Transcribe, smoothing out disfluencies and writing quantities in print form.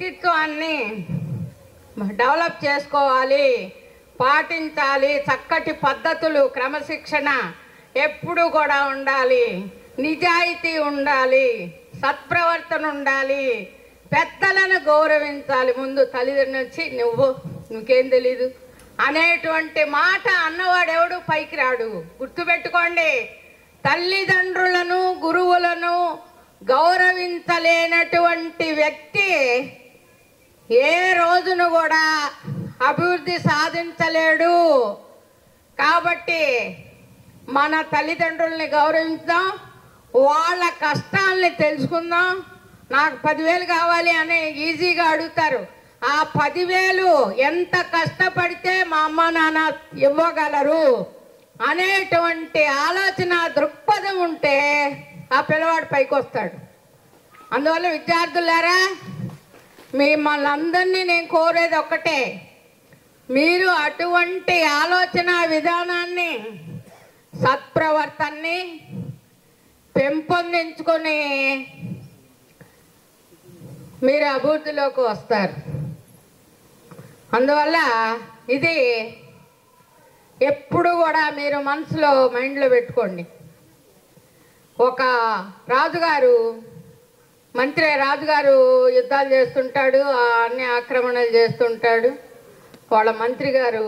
వ్యక్తిత్వాన్ని డెవలప్ చేసుకోవాలి, పాటించాలి. చక్కటి పద్ధతులు, క్రమశిక్షణ ఎప్పుడు కూడా ఉండాలి, నిజాయితీ ఉండాలి, సత్ప్రవర్తన ఉండాలి, పెద్దలను గౌరవించాలి. ముందు తల్లిదండ్రులు వచ్చి నువ్వుకేం తెలీదు అనేటువంటి మాట అన్నవాడెవడు పైకి రాడు. గుర్తుపెట్టుకోండి, తల్లిదండ్రులను గురువులను గౌరవించలేనటువంటి వ్యక్తి ఏ రోజును కూడా అభివృద్ధి సాధించలేడు. కాబట్టి మన తల్లిదండ్రుల్ని గౌరవించుదాం, వాళ్ళ కష్టాలని తెలుసుకుందాం. నాకు 10,000 కావాలి అని ఈజీగా అడుగుతారు. ఆ 10,000 ఎంత కష్టపడితే మా అమ్మ నాన్న ఇవ్వగలరు అనేటువంటి ఆలోచన దృక్పథం ఉంటే ఆ పిల్లవాడు పైకి వస్తాడు. అందువల్ల విద్యార్థులారా, మిమ్మల్ని అందరినీ నేను కోరేది ఒక్కటే, మీరు అటువంటి ఆలోచన విధానాన్ని, సత్ప్రవర్తనని పెంపొందించుకొని మీరు అభివృద్ధిలోకి వస్తారు. అందువల్ల ఇది ఎప్పుడు కూడా మీరు మనసులో మైండ్లో పెట్టుకోండి. ఒక రాజుగారు, రాజుగారు యుద్ధాలు చేస్తుంటాడు, అన్ని ఆక్రమణలు చేస్తుంటాడు. వాళ్ళ మంత్రి గారు